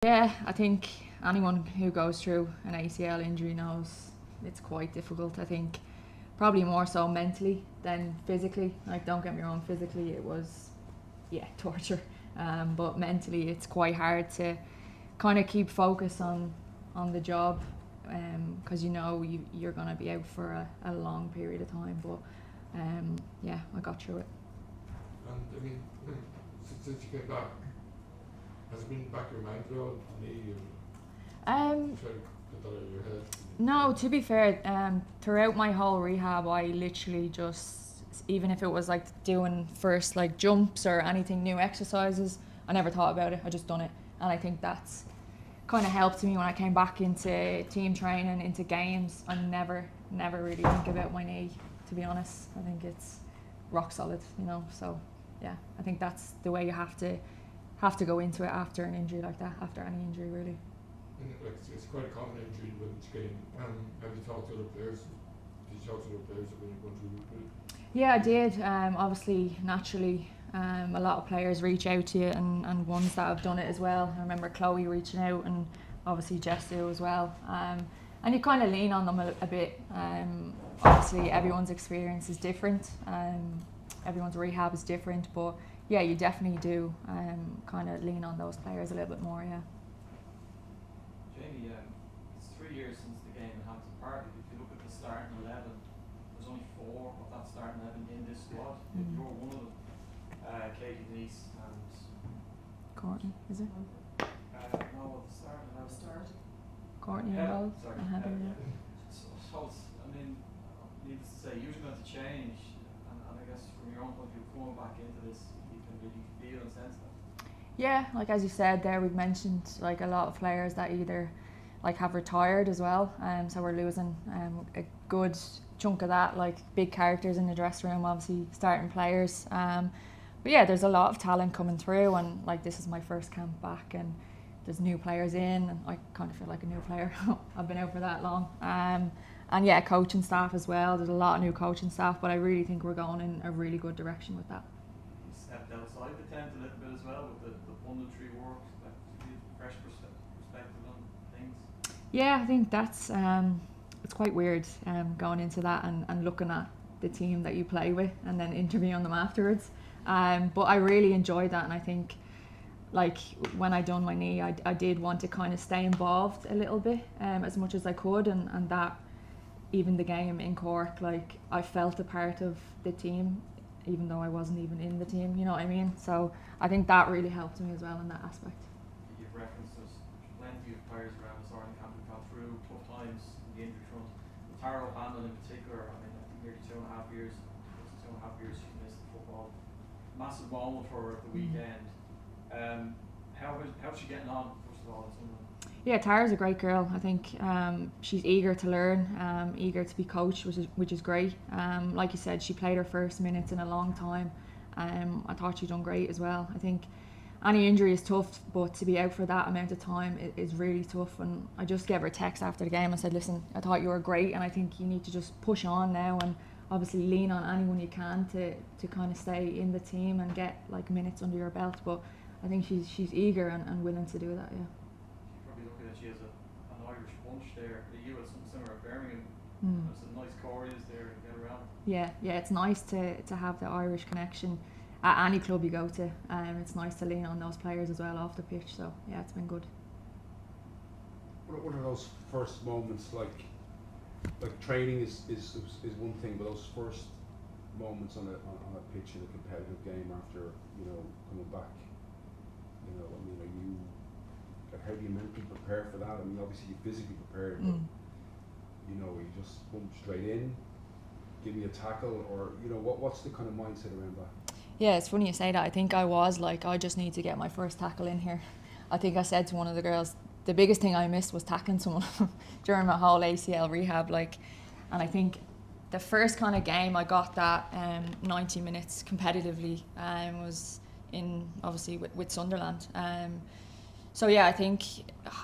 Yeah, I think anyone who goes through an ACL injury knows it's quite difficult. I think probably more so mentally than physically. Like, don't get me wrong, physically it was, yeah, torture. But mentally it's quite hard to kind of keep focus on the job, because you're going to be out for a long period of time. But yeah, I got through it. And I mean, since you came back, has it been back your mind at all? Knee, Um, try to get that out of your head? No, to be fair, throughout my whole rehab, I literally just, even if it was like doing first like jumps or anything new exercises, I never thought about it. I just done it, and I think that's kind of helped me when I came back into team training, into games. I never really think about my knee. To be honest, I think it's rock solid. So yeah, I think that's the way you have to go into it after an injury like that, after any injury really. And like it's quite a common injury when it's getting. Have you talked to other players? Did you talk to other players when you went through it? Yeah, I did. Obviously, naturally, a lot of players reach out to you, and ones that have done it as well. I remember Chloe reaching out, and obviously Jess do as well. And you kind of lean on them a bit. Obviously, everyone's experience is different. Everyone's rehab is different, but yeah, you definitely do kind of lean on those players a little bit more. Yeah. Jamie, it's 3 years since the game in Hampton Park. If you look at the starting 11, there's only 4 of that starting 11 in this squad. You're one of them. Katie, Denise, and Courtney, is it? no, the starting 11. Courtney Heather, involved? sorry. Heather, Heather, yeah. yeah. So I mean, needless to say, you're going to change, and I guess from your own point of view, coming back into this, you can really feel and sense that. Yeah, like as you said there, we've mentioned like a lot of players that either like have retired as well, so we're losing a good chunk of that, like big characters in the dressing room, obviously starting players. But yeah, there's a lot of talent coming through, and like this is my first camp back, and there's new players in, and I kind of feel like a new player. I've been out for that long. And yeah, coaching staff as well. There's a lot of new coaching staff, but I really think we're going in a really good direction with that. You stepped outside the tent a little bit as well with the punditry work, like fresh perspective on things. Yeah, I think that's it's quite weird going into that and looking at the team that you play with and then interviewing them afterwards. But I really enjoyed that, and I think like when I done my knee, I did want to kind of stay involved a little bit as much as I could, and that even the game in Cork, like I felt a part of the team even though I wasn't even in the team, you know what I mean? So I think that really helped me as well in that aspect. You've referenced there's plenty of players around the starting camp who've gone through tough times in the injury front. Tara O'Hanlon in particular, I mean, I think nearly 2.5 years, close to 2.5 years she's missed football. Massive moment for her at the weekend. How's she getting on, first of all, in Sunderland? Yeah, Tara's a great girl. I think she's eager to learn, eager to be coached, which is great. Like you said, she played her first minutes in a long time. I thought she done great as well. I think any injury is tough, but to be out for that amount of time is really tough. And I just gave her a text after the game and said, listen, I thought you were great, and I think you need to just push on now and obviously lean on anyone you can to kind of stay in the team and get like minutes under your belt. But I think she's eager and willing to do that, yeah. Probably looking at she has an Irish punch there. You had something similar at Birmingham. There's some nice choreos there to get around. Yeah, it's nice to have the Irish connection at any club you go to. It's nice to lean on those players as well off the pitch. So yeah, it's been good. What are those first moments like training is one thing, but those first moments on a pitch in a competitive game after coming back, I mean, how do you mentally prepare for that? I mean, obviously you physically prepared, but you just bump straight in, give me a tackle, or what's the kind of mindset around that? Yeah, it's funny you say that. I think I was like, I just need to get my first tackle in here. I think I said to one of the girls, the biggest thing I missed was tackling someone during my whole ACL rehab. And I think the first kind of game I got that 90 minutes competitively was in obviously with Sunderland. So yeah, I think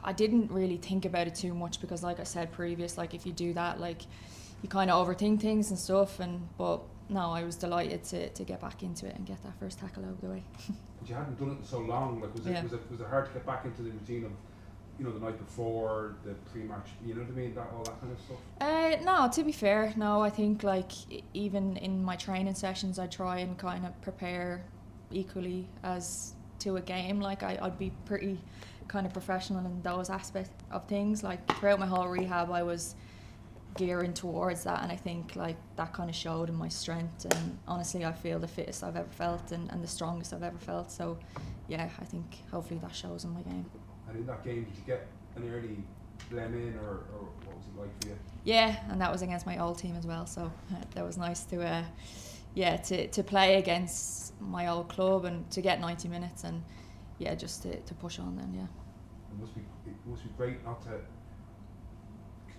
I didn't really think about it too much because, like I said previous, like if you do that, like you kind of overthink things and stuff. But no, I was delighted to get back into it and get that first tackle out of the way. But you hadn't done it in so long. Like, was Yeah. it hard to get back into the routine of, you know, the night before, the pre-match, you know what I mean, all that kind of stuff? No, to be fair, no, I think like even in my training sessions I try and kind of prepare equally as to a game. Like I'd be pretty kind of professional in those aspects of things. Like throughout my whole rehab I was gearing towards that, and I think like that kind of showed in my strength, and honestly I feel the fittest I've ever felt and the strongest I've ever felt. So yeah, I think hopefully that shows in my game. And in that game, did you get an early blem in, or what was it like for you? Yeah, and that was against my old team as well, so that was nice to to play against my old club and to get 90 minutes and yeah, just to push on then, yeah. It must be great not to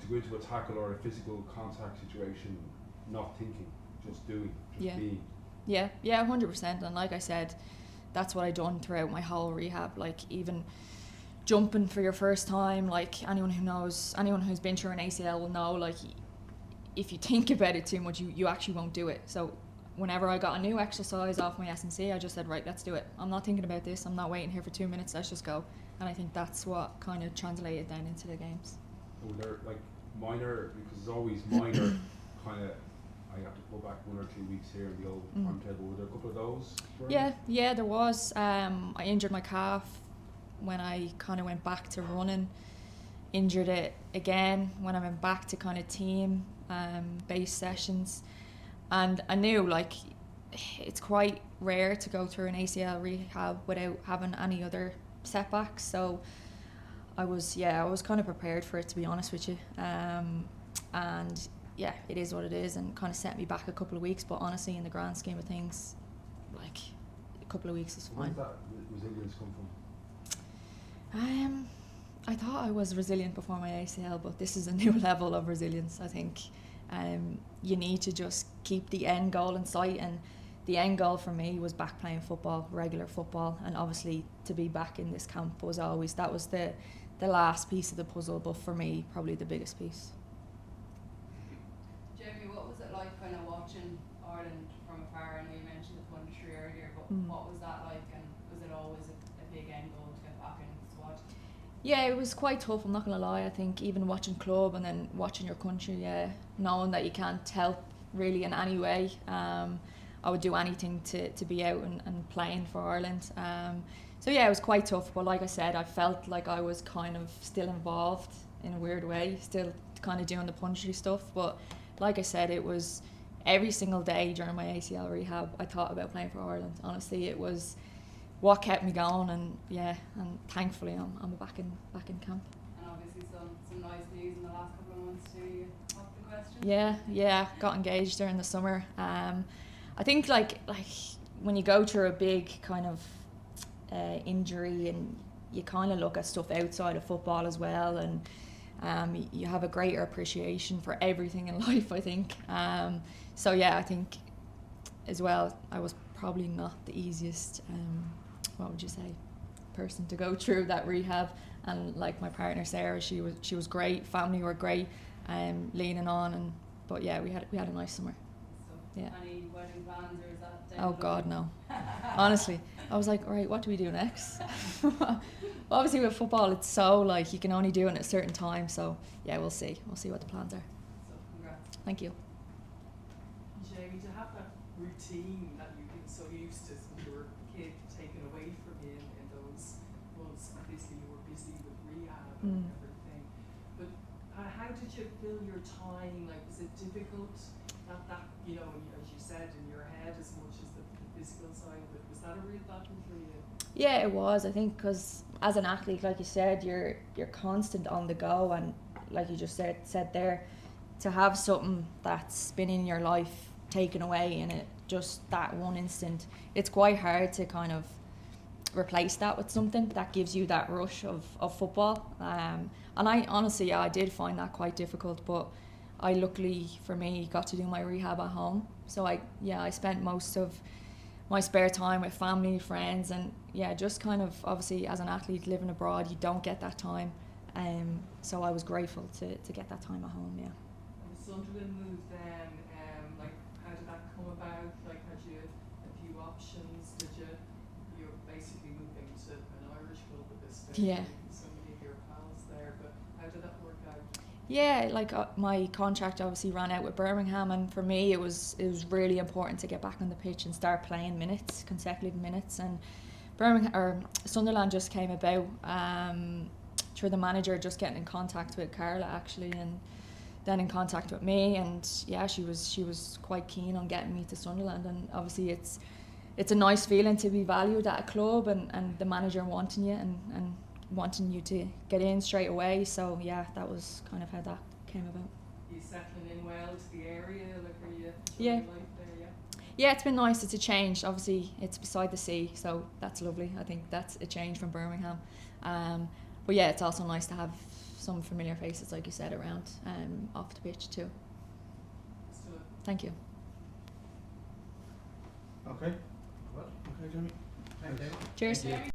go into a tackle or a physical contact situation not thinking, just doing, just being. Yeah, 100%. And like I said, that's what I done throughout my whole rehab. Like even jumping for your first time, like anyone who's been through an ACL will know, like if you think about it too much, you actually won't do it. So whenever I got a new exercise off my S&C, I just said, right, let's do it. I'm not thinking about this. I'm not waiting here for 2 minutes. Let's just go. And I think that's what kind of translated then into the games. Were there like minor, because it's always minor kind of, I have to go back 1 or 2 weeks here in the old timetable. Were there a couple of those? Yeah, there was. I injured my calf when I kind of went back to running. Injured it again when I went back to kind of team based sessions. And I knew like it's quite rare to go through an ACL rehab without having any other setbacks. So I was kind of prepared for it, to be honest with you. And yeah, it is what it is, and kind of set me back a couple of weeks. But honestly, in the grand scheme of things, like a couple of weeks is fine. Where did that resilience come from? I thought I was resilient before my ACL, but this is a new level of resilience. I think you need to just keep the end goal in sight, and the end goal for me was back playing football, regular football, and obviously to be back in this camp was the last piece of the puzzle, but for me probably the biggest piece. Jamie, what was it like kind of watching Ireland from afar? I know you mentioned the country earlier, but what was that like, and was it always a big end goal to get back in the squad? Yeah, it was quite tough, I'm not going to lie. I think even watching club and then watching your country, knowing that you can't help really in any way, I would do anything to be out and playing for Ireland. So yeah, it was quite tough, but like I said, I felt like I was kind of still involved in a weird way, still kind of doing the punchy stuff. But like I said, it was every single day during my ACL rehab, I thought about playing for Ireland. Honestly, it was what kept me going, and thankfully I'm back in camp. And obviously some nice news in the last couple of months too. You popped the question. Yeah, got engaged during the summer. I think like when you go through a big kind of injury, and you kind of look at stuff outside of football as well, and you have a greater appreciation for everything in life, I think. So yeah, I think as well I was probably not the easiest what would you say, person to go through that rehab. And like my partner Sarah, she was great, family were great, leaning on, but yeah, we had a nice summer. So Yeah. any wedding plans, or is that down Oh the God, line? no. Honestly, I was like, all right, what do we do next? Obviously with football, it's so like you can only do it at a certain time. So yeah, we'll see what the plans are. So congrats. Thank you. Jamie, to have that routine that you've been so used to since you were a kid taken away from you in those months, obviously you were busy with rehab and everything, but how did you fill your time? Like, was it difficult? Not that, you know, as you said, in your head as much as the physical side of it. Was that a real battle for you? Yeah, it was. I think because as an athlete, like you said, you're constant on the go, and like you just said there, to have something that's been in your life taken away in it just that one instant, it's quite hard to kind of replace that with something that gives you that rush of football. And I honestly, I did find that quite difficult, but I luckily for me got to do my rehab at home. So I spent most of my spare time with family, friends, and just kind of obviously as an athlete living abroad, you don't get that time. So I was grateful to get that time at home. Yeah. And the Sunderland move then, like how did that come about? options? Did you're basically moving to an Irish club at this stage? Yeah. So many of your pals there, but how did that work out? Yeah, like my contract obviously ran out with Birmingham, and for me it was really important to get back on the pitch and start playing minutes, consecutive minutes. And Sunderland just came about through the manager just getting in contact with Carla actually, and then in contact with me, and yeah, she was quite keen on getting me to Sunderland. And obviously it's a nice feeling to be valued at a club, and the manager wanting you and wanting you to get in straight away. So yeah, that was kind of how that came about. You settling in well to the area? Like, are you Yeah. enjoying life there? Yeah. Yeah, it's been nice. It's a change. Obviously, it's beside the sea, so that's lovely. I think that's a change from Birmingham. But yeah, it's also nice to have some familiar faces, like you said, around off the pitch too. So Thank you. Okay. Well, okay, Jamie. Thanks. Cheers. Thank you.